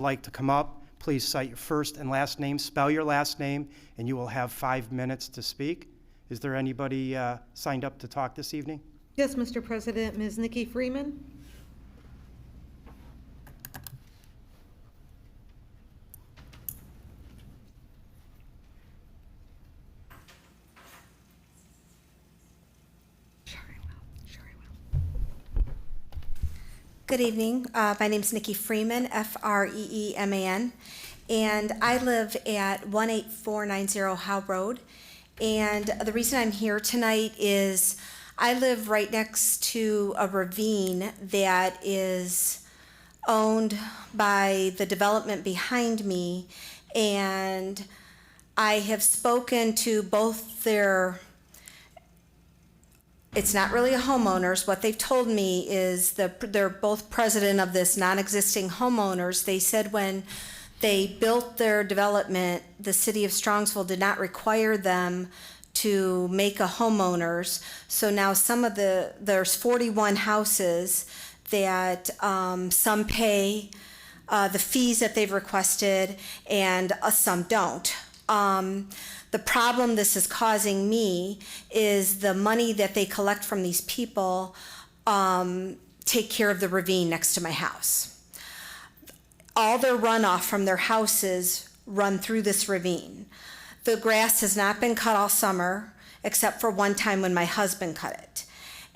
like to come up, please cite your first and last name, spell your last name, and you will have 5 minutes to speak. Is there anybody signed up to talk this evening? Yes, Mr. President. Ms. Nikki Freeman. Good evening. My name is Nikki Freeman, Freeman, and I live at 18490 Howe Road. And the reason I'm here tonight is I live right next to a ravine that is owned by the development behind me, and I have spoken to both their, it's not really a homeowners. What they've told me is they're both president of this non-existing homeowners. They said when they built their development, the city of Strongsville did not require them to make a homeowners. So now there's 41 houses that some pay the fees that they've requested and some don't. The problem this is causing me is the money that they collect from these people take care of the ravine next to my house. All their runoff from their houses run through this ravine. The grass has not been cut all summer, except for one time when my husband cut it.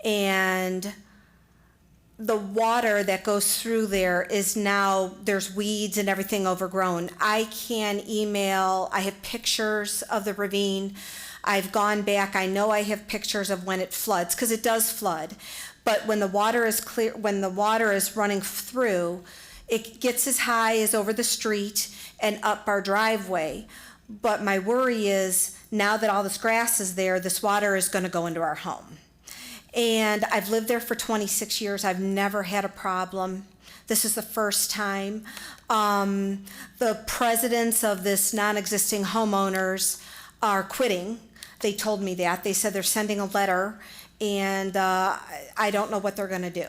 And the water that goes through there is now, there's weeds and everything overgrown. I can email, I have pictures of the ravine. I've gone back, I know I have pictures of when it floods, because it does flood. But when the water is clear, when the water is running through, it gets as high as over the street and up our driveway. But my worry is now that all this grass is there, this water is going to go into our home. And I've lived there for 26 years. I've never had a problem. This is the first time. The presidents of this non-existing homeowners are quitting. They told me that. They said they're sending a letter, and I don't know what they're going to do.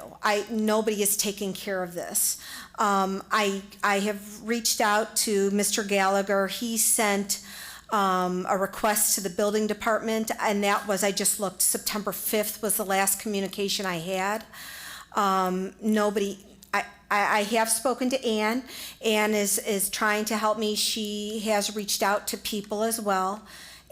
Nobody is taking care of this. I have reached out to Mr. Gallagher. He sent a request to the building department, and that was, I just looked, September 5th was the last communication I had. I have spoken to Ann. Ann is trying to help me. She has reached out to people as well.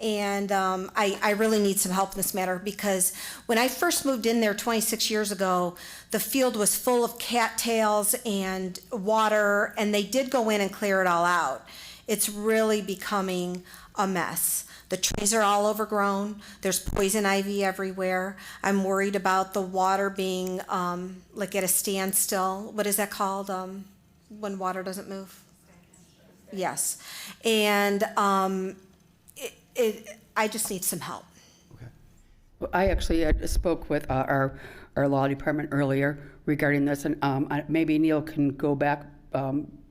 And I really need some help in this matter, because when I first moved in there 26 years ago, the field was full of cattails and water, and they did go in and clear it all out. It's really becoming a mess. The trees are all overgrown. There's poison ivy everywhere. I'm worried about the water being like at a standstill. What is that called when water doesn't move? Yes. And I just need some help. Okay. Well, I actually spoke with our law department earlier regarding this, and maybe Neil can go back.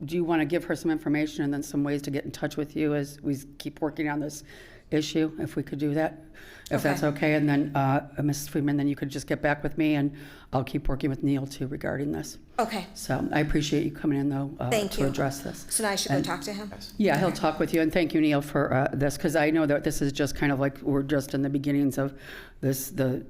Do you want to give her some information and then some ways to get in touch with you as we keep working on this issue, if we could do that, if that's okay? And then Mrs. Freeman, then you could just get back with me, and I'll keep working with Neil too regarding this. Okay. So I appreciate you coming in, though, Thank to you. address this. So now I should go talk to him? Yeah, he'll talk with you, and thank you, Neil, for this, because I know that this is just kind of like we're just in the beginnings of this, the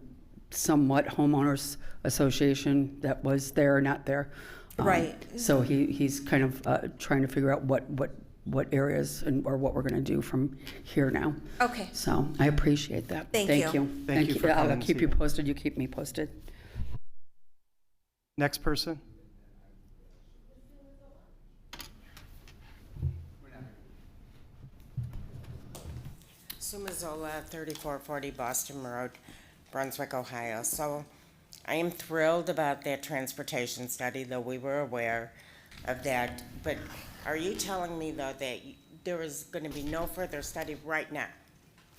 somewhat homeowners association that was there or not there. Right. So he's kind of trying to figure out what areas or what we're going to do from here now. Okay. So I appreciate that. Thank you. Thank you for I'll coming keep this you evening. posted. You keep me posted. Next person. Sumazola, 3440 Boston Road, Brunswick, Ohio. So I am thrilled about that transportation study, though we were aware of that. But are you telling me, though, that there is going to be no further study right now?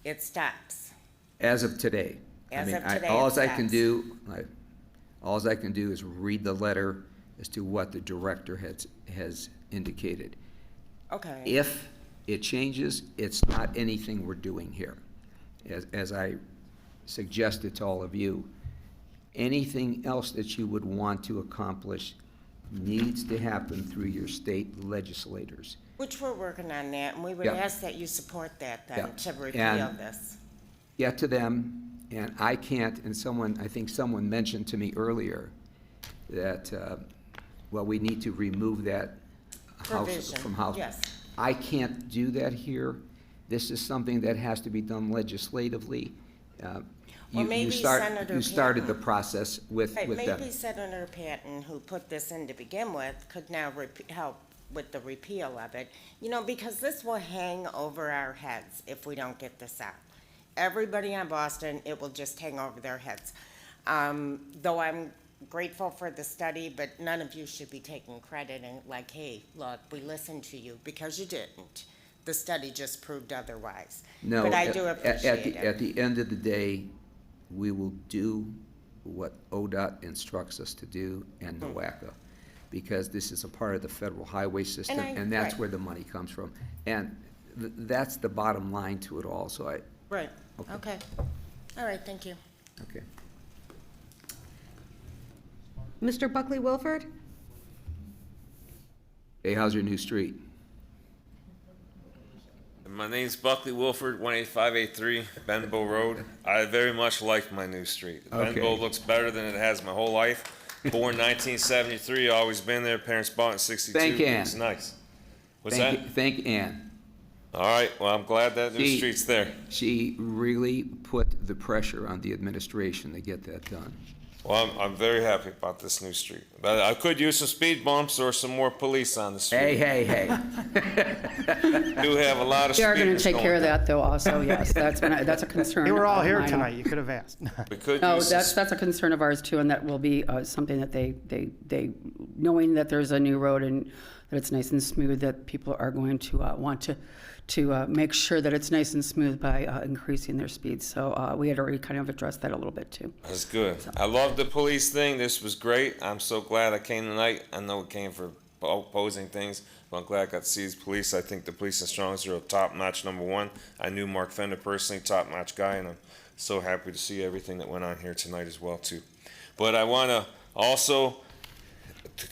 It stops. As of today. As of today, all it I can stops. do is read the letter as to what the director has indicated. Okay. If it changes, it's not anything we're doing here. As I suggested to all of you, anything else that you would want to accomplish needs to happen through your state legislators. Which we're working on that, and we would Yeah. ask that you support that then, Yeah. to repeal And- this. Get to them, and I can't, and I think someone mentioned to me earlier that, well, we need to remove that house Provision, from house. yes. I can't do that here. This is something that has to be done legislatively. Well, maybe Senator You started the Patton- process with Right, them. maybe Senator Patton, who put this in to begin with, could now help with the repeal of it. You know, because this will hang over our heads if we don't get this out. Everybody on Boston, it will just hang over their heads. Though I'm grateful for the study, but none of you should be taking credit and like, hey, look, we listened to you, because you didn't. The study just proved otherwise. No, But I do at appreciate it. the end of the day, we will do what ODOT instructs us to do and NOACA, because this is a part of the federal highway system, and that's right. where the money comes from. And that's the bottom line to it all, so Right, okay. All right, thank you. okay. Mr. Buckley Wilford? Hey, how's your new street? My name's Buckley Wilford, 18583 Benbow Road. I very much like my new street. Okay. Benbow looks better than it has my whole life. Born 1973, always been there. Parents bought in 62. Thank Ann. It's nice. What's that? Thank Ann. All right, well, I'm glad that new street's there. She really put the pressure on the administration to get that done. Well, I'm very happy about this new street. But I could use some speed bumps or some more police on the street. Hey. Do have a lot of We are going to speeders take care of going. that, though, also, yes. That's a concern. They were all of here mine. tonight, you could have asked. We could No, use some that's a concern of ours, too, and that will be something that they, knowing that there's a new road and that it's nice and smooth, that people are going to want to make sure that it's nice and smooth by increasing their speeds. So we had already kind of addressed that a little bit, too. That's good. I love the police thing. This was great. I'm so glad I came tonight. I know it came for opposing things, but I'm glad I got to see these police. I think the police in Strongsville are top-notch, number one. I knew Mark Fender personally, top-notch guy, and I'm so happy to see everything that went on here tonight as well, too. But I want to also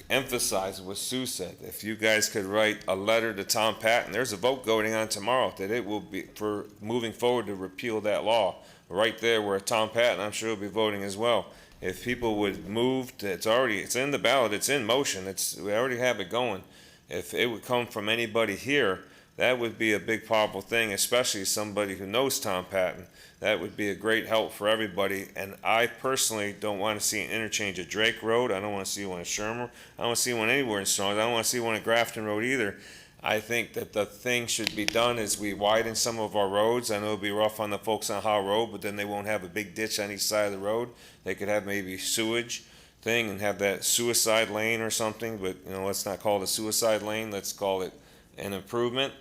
emphasize what Sue said. If you guys could write a letter to Tom Patton, there's a vote going on tomorrow that it will be for moving forward to repeal that law. Right there where Tom Patton, I'm sure, will be voting as well. If people would move, it's in the ballot, it's in motion, we already have it going. If it would come from anybody here, that would be a big powerful thing, especially somebody who knows Tom Patton. That would be a great help for everybody. And I personally don't want to see an interchange at Drake Road. I don't want to see one at Shermer. I don't want to see one anywhere in Strong. I don't want to see one at Grafton Road either. I think that the thing should be done is we widen some of our roads. I know it'll be rough on the folks on Howe Road, but then they won't have a big ditch on each side of the road. They could have maybe sewage thing and have that suicide lane or something, but let's not call it a suicide lane. Let's call it an improvement.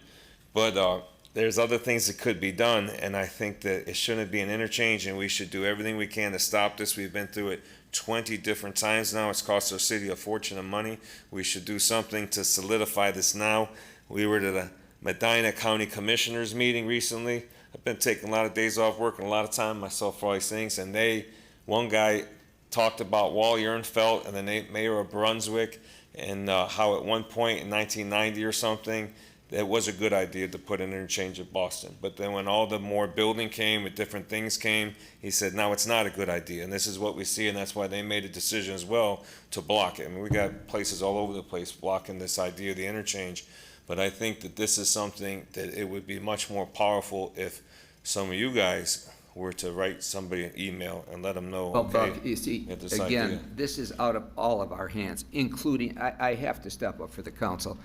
But there's other things that could be done, and I think that it shouldn't be an interchange, and we should do everything we can to stop this. We've been through it 20 different times now. It's cost our city a fortune of money. We should do something to solidify this now. We were to the Medina County Commissioners meeting recently. I've been taking a lot of days off work and a lot of time myself for all these things, and one guy talked about Wall Ehrenfeld and the mayor of Brunswick, and how at one point in 1990 or something, it was a good idea to put an interchange at Boston. But then when all the more building came and different things came, he said, no, it's not a good idea. And this is what we see, and that's why they made a decision as well to block it. I mean, we got places all over the place blocking this idea of the interchange. But I think that this is something that it would be much more powerful if some of you guys were to write somebody an email and let them know, Well, okay, Buck, you see, we have this idea. again, this is out of all of our hands, including, I have to step up for the council.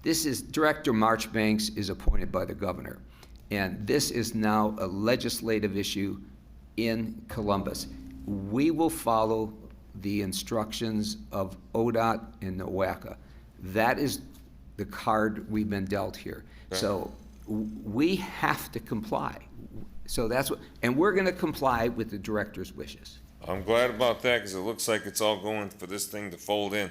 Director Marchbanks is appointed by the governor, and this is now a legislative issue in Columbus. We will follow the instructions of ODOT and NOACA. That is the card we've been dealt here. Okay. So we have to comply. So and we're gonna comply with the director's wishes. I'm glad about that because it looks like it's all going for this thing to fold in.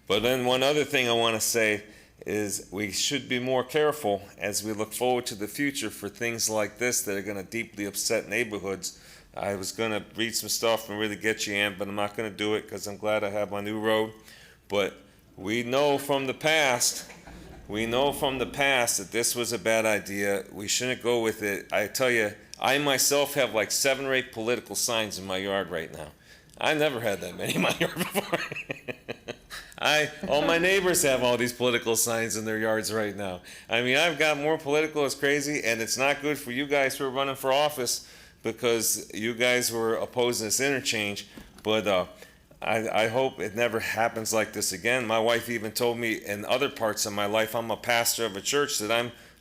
But then one other thing I want to say is we should be more careful as we look forward to the future for things like this that are going to deeply upset neighborhoods. I was going to read some stuff and really get you in, but I'm not going to do it because I'm glad I have my new road. But we know from the past that this was a bad idea. We shouldn't go with it. I tell you, I myself have like 7 or 8 political signs in my yard right now. I never had that many in my yard before. All my neighbors have all these political signs in their yards right now. I mean, I've got more political as crazy, and it's not good for you guys who are running for office because you guys were opposing this interchange. But I hope it never happens like this again. My wife even told me in other parts of my life, I'm a pastor of a church, that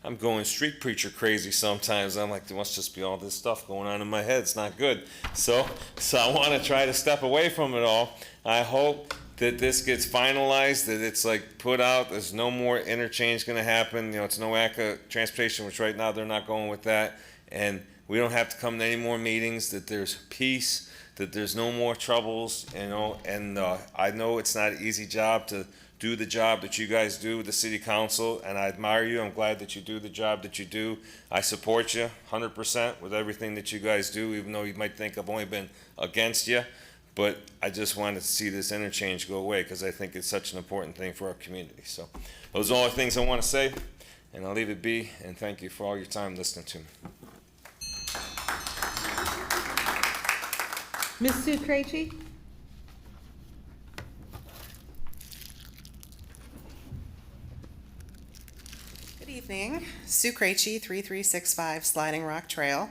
I'm going street preacher crazy sometimes. I'm like, there must just be all this stuff going on in my head. It's not good. So I want to try to step away from it all. I hope that this gets finalized, that it's like put out, there's no more interchange going to happen. You know, it's no ACA transportation, which right now they're not going with that. And we don't have to come to any more meetings, that there's peace, that there's no more troubles, you know. And I know it's not an easy job to do the job that you guys do with the city council, and I admire you. I'm glad that you do the job that you do. I support you 100% with everything that you guys do, even though you might think I've only been against you. But I just wanted to see this interchange go away because I think it's such an important thing for our community. So those are all the things I want to say, and I'll leave it be, and thank you for all your time listening to me. Ms. Sue Krejci? Good evening. Sue Krejci, 3365 Sliding Rock Trail.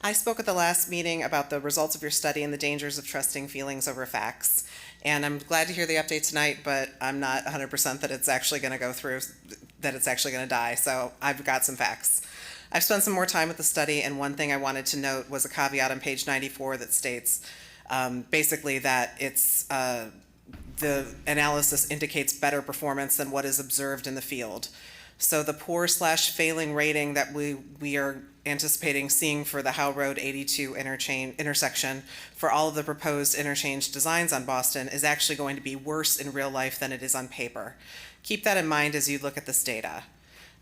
I spoke at the last meeting about the results of your study and the dangers of trusting feelings over facts. And I'm glad to hear the update tonight, but I'm not 100% that it's actually going to go through, that it's actually going to die. So I've got some facts. I've spent some more time with the study, and one thing I wanted to note was a caveat on page 94 that states basically that it's the analysis indicates better performance than what is observed in the field. So the poor/failing rating that we are anticipating seeing for the Howe Road 82 intersection for all of the proposed interchange designs on Boston is actually going to be worse in real life than it is on paper. Keep that in mind as you look at this data.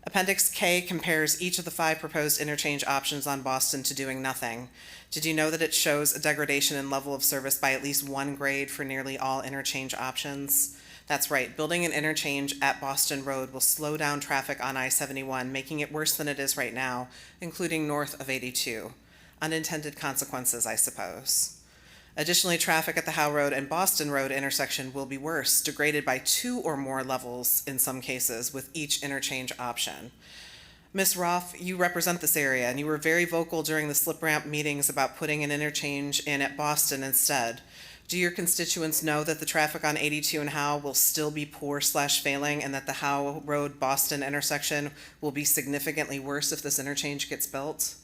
Appendix K compares each of the 5 proposed interchange options on Boston to doing nothing. Did you know that it shows a degradation in level of service by at least 1 grade for nearly all interchange options? That's right, building an interchange at Boston Road will slow down traffic on I-71, making it worse than it is right now, including north of 82. Unintended consequences, I suppose. Additionally, traffic at the Howe Road and Boston Road intersection will be worse, degraded by 2 or more levels in some cases with each interchange option. Ms. Roth, you represent this area, and you were very vocal during the slip ramp meetings about putting an interchange in at Boston instead. Do your constituents know that the traffic on 82 and Howe will still be poor/failing, and that the Howe Road Boston intersection will be significantly worse if this interchange gets built?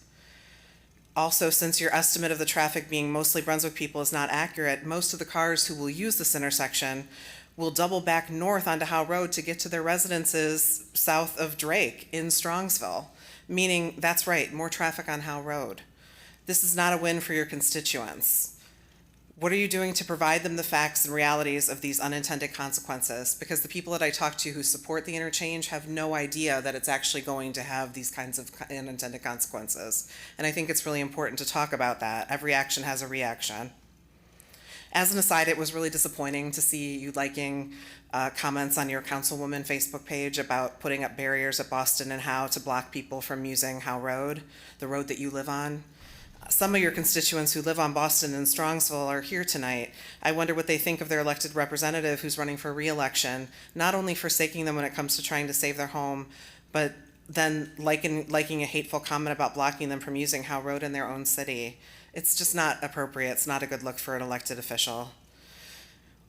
Also, since your estimate of the traffic being mostly Brunswick people is not accurate, most of the cars who will use this intersection will double back north onto Howe Road to get to their residences south of Drake in Strongsville, meaning, that's right, more traffic on Howe Road. This is not a win for your constituents. What are you doing to provide them the facts and realities of these unintended consequences? Because the people that I talk to who support the interchange have no idea that it's actually going to have these kinds of unintended consequences. And I think it's really important to talk about that. Every action has a reaction. As an aside, it was really disappointing to see you liking comments on your councilwoman Facebook page about putting up barriers at Boston and Howe to block people from using Howe Road, the road that you live on. Some of your constituents who live on Boston and Strongsville are here tonight. I wonder what they think of their elected representative who's running for re-election, not only forsaking them when it comes to trying to save their home, but then liking a hateful comment about blocking them from using Howe Road in their own city. It's just not appropriate. It's not a good look for an elected official.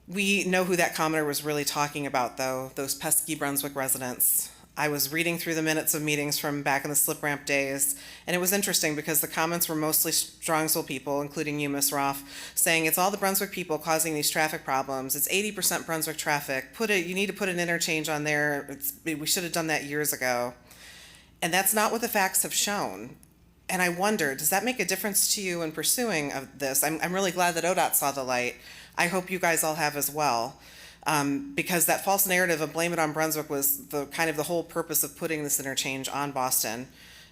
We know who that commenter was really talking about, though, those pesky Brunswick residents. I was reading through the minutes of meetings from back in the slip ramp days, and it was interesting because the comments were mostly Strongsville people, including you, Ms. Roth, saying it's all the Brunswick people causing these traffic problems. It's 80% Brunswick traffic. You need to put an interchange on there. We should have done that years ago. And that's not what the facts have shown. And I wonder, does that make a difference to you in pursuing of this? I'm really glad that ODOT saw the light. I hope you guys all have as well. Because that false narrative of blame it on Brunswick was the whole purpose of putting this interchange on Boston.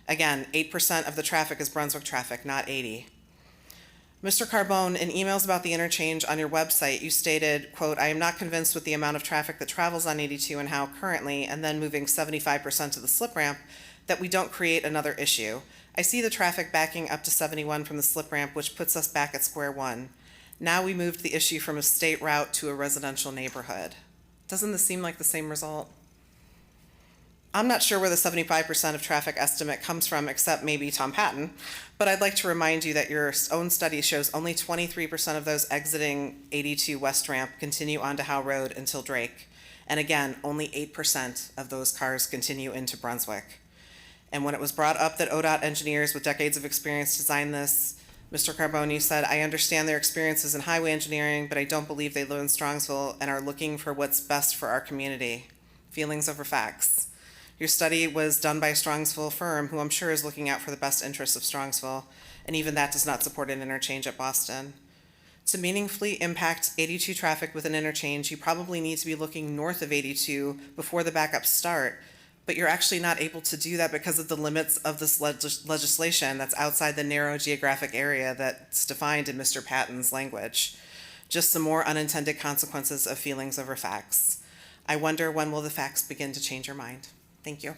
Again, 8% of the traffic is Brunswick traffic, not 80. Mr. Carbone, in emails about the interchange on your website, you stated, quote, "I am not convinced with the amount of traffic that travels on 82 and how currently, and then moving 75% to the slip ramp, that we don't create another issue. I see the traffic backing up to 71 from the slip ramp, which puts us back at square one. Now we moved the issue from a state route to a residential neighborhood." Doesn't this seem like the same result? I'm not sure where the 75% of traffic estimate comes from, except maybe Tom Patton, but I'd like to remind you that your own study shows only 23% of those exiting 82 West Ramp continue onto Howe Road until Drake. And again, only 8% of those cars continue into Brunswick. And when it was brought up that ODOT engineers with decades of experience designed this, Mr. Carbone said, "I understand their experiences in highway engineering, but I don't believe they live in Strongsville and are looking for what's best for our community." Feelings over facts. Your study was done by a Strongsville firm who I'm sure is looking out for the best interests of Strongsville, and even that does not support an interchange at Boston. To meaningfully impact 82 traffic with an interchange, you probably need to be looking north of 82 before the backups start, but you're actually not able to do that because of the limits of this legislation that's outside the narrow geographic area that's defined in Mr. Patton's language. Just some more unintended consequences of feelings over facts. I wonder, when will the facts begin to change your mind? Thank you.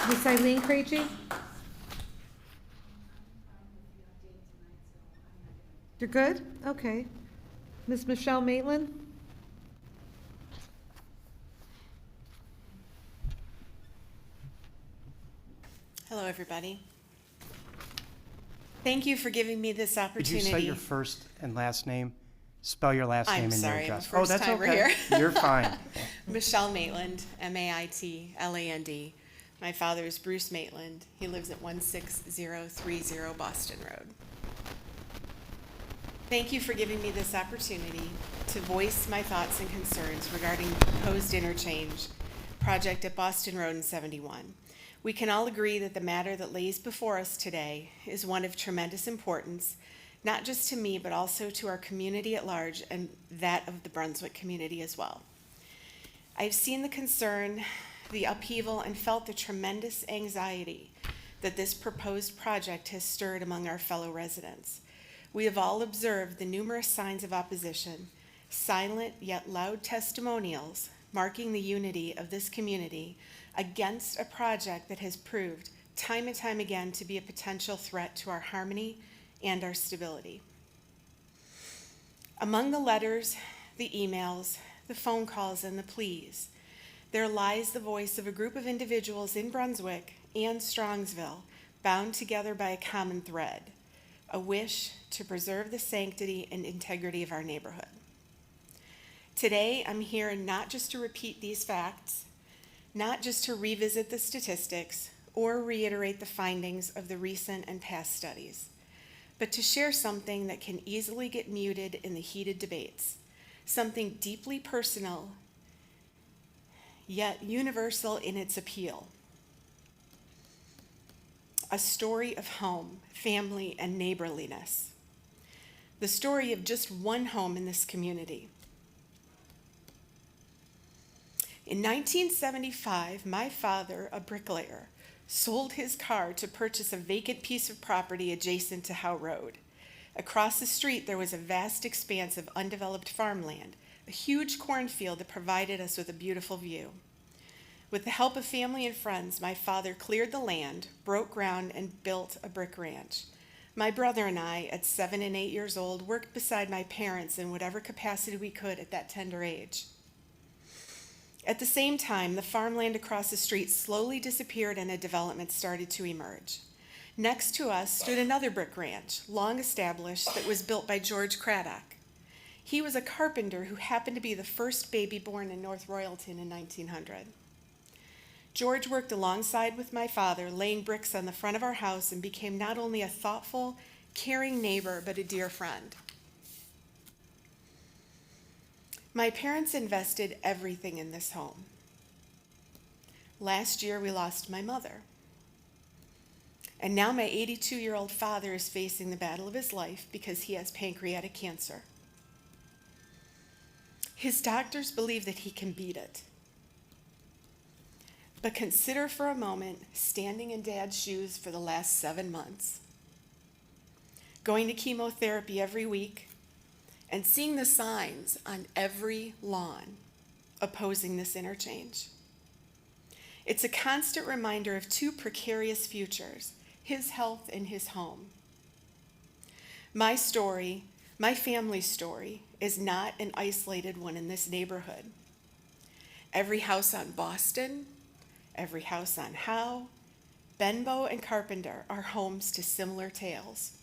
Ms. Eileen Krejci? You're good? Okay. Ms. Michelle Maitland? Hello, everybody. Thank you for giving me this Could opportunity. you say your first and last name? Spell your last I'm name and your sorry, I'm a address. Oh, that's first-timer okay. here. You're fine. Michelle Maitland, Maitland. My father is Bruce Maitland. He lives at 16030 Boston Road. Thank you for giving me this opportunity to voice my thoughts and concerns regarding the proposed interchange project at Boston Road and 71. We can all agree that the matter that lays before us today is one of tremendous importance, not just to me, but also to our community at large and that of the Brunswick community as well. I've seen the concern, the upheaval, and felt the tremendous anxiety that this proposed project has stirred among our fellow residents. We have all observed the numerous signs of opposition, silent yet loud testimonials marking the unity of this community against a project that has proved time and time again to be a potential threat to our harmony and our stability. Among the letters, the emails, the phone calls, and the pleas, there lies the voice of a group of individuals in Brunswick and Strongsville bound together by a common thread, a wish to preserve the sanctity and integrity of our neighborhood. Today, I'm here not just to repeat these facts, not just to revisit the statistics or reiterate the findings of the recent and past studies, but to share something that can easily get muted in the heated debates, something deeply personal, yet universal in its appeal. A story of home, family, and neighborliness. The story of just one home in this community. In 1975, my father, a bricklayer, sold his car to purchase a vacant piece of property adjacent to Howe Road. Across the street, there was a vast expanse of undeveloped farmland, a huge cornfield that provided us with a beautiful view. With the help of family and friends, my father cleared the land, broke ground, and built a brick ranch. My brother and I, at 7 and 8 years old, worked beside my parents in whatever capacity we could at that tender age. At the same time, the farmland across the street slowly disappeared and a development started to emerge. Next to us stood another brick ranch, long established, that was built by George Craddock. He was a carpenter who happened to be the first baby born in North Royalton in 1900. George worked alongside with my father, laying bricks on the front of our house, and became not only a thoughtful, caring neighbor, but a dear friend. My parents invested everything in this home. Last year, we lost my mother. And now my 82-year-old father is facing the battle of his life because he has pancreatic cancer. His doctors believe that he can beat it. But consider for a moment standing in Dad's shoes for the last 7 months, going to chemotherapy every week, and seeing the signs on every lawn opposing this interchange. It's a constant reminder of two precarious futures, his health and his home. My story, my family's story, is not an isolated one in this neighborhood. Every house on Boston, every house on Howe, Benbow, and Carpenter are homes to similar tales.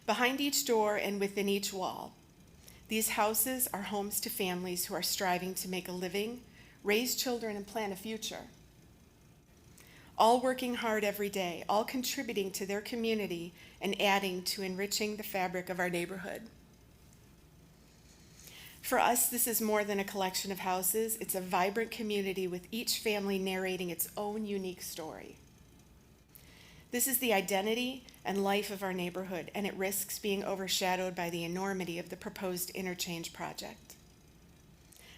Behind each door and within each wall, these houses are homes to families who are striving to make a living, raise children, and plan a future. All working hard every day, all contributing to their community and adding to enriching the fabric of our neighborhood. For us, this is more than a collection of houses. It's a vibrant community with each family narrating its own unique story. This is the identity and life of our neighborhood, and it risks being overshadowed by the enormity of the proposed interchange project.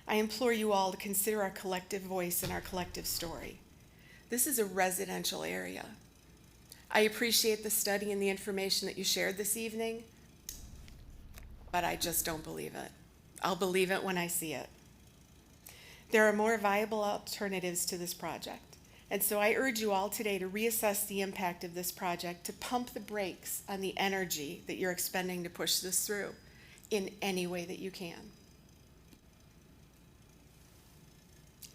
I implore you all to consider our collective voice and our collective story. This is a residential area. I appreciate the study and the information that you shared this evening, but I just don't believe it. I'll believe it when I see it. There are more viable alternatives to this project. And so I urge you all today to reassess the impact of this project, to pump the brakes on the energy that you're expending to push this through in any way that you can.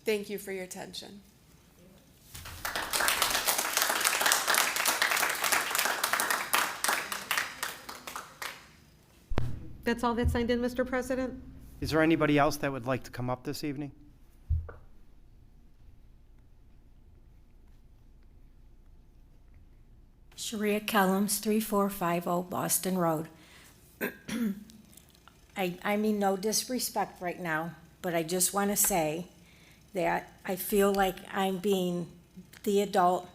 Thank you for your attention. That's all that's signed in, Mr. President? Is there anybody else that would like to come up this evening? Sharia Kellums, 3450 Boston Road. I mean no disrespect right now, but I just want to say that I feel like I'm being the adult,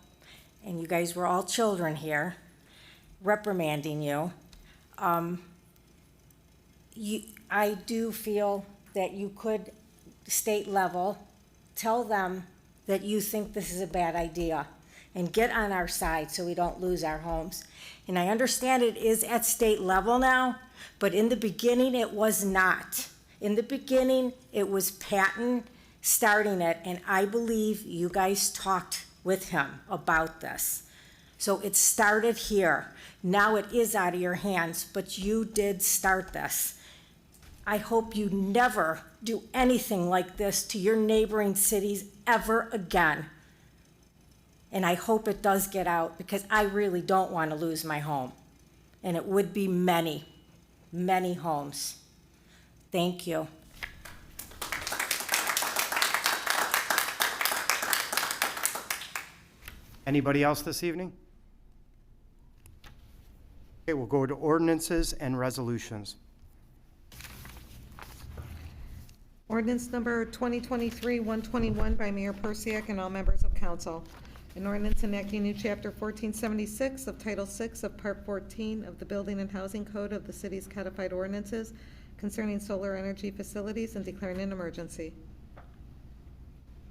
and you guys were all children here, reprimanding you. I do feel that you could, state level, tell them that you think this is a bad idea and get on our side so we don't lose our homes. And I understand it is at state level now, but in the beginning it was not. In the beginning, it was Patton starting it, and I believe you guys talked with him about this. So it started here. Now it is out of your hands, but you did start this. I hope you never do anything like this to your neighboring cities ever again. And I hope it does get out, because I really don't want to lose my home. And it would be many, many homes. Thank you. Anybody else this evening? Okay, we'll go to ordinances and resolutions. Ordinance number 2023-121 by Mayor Persiak and all members of council. An ordinance enacting new chapter 1476 of Title VI of Part 14 of the Building and Housing Code of the city's codified ordinances concerning solar energy facilities and declaring an emergency.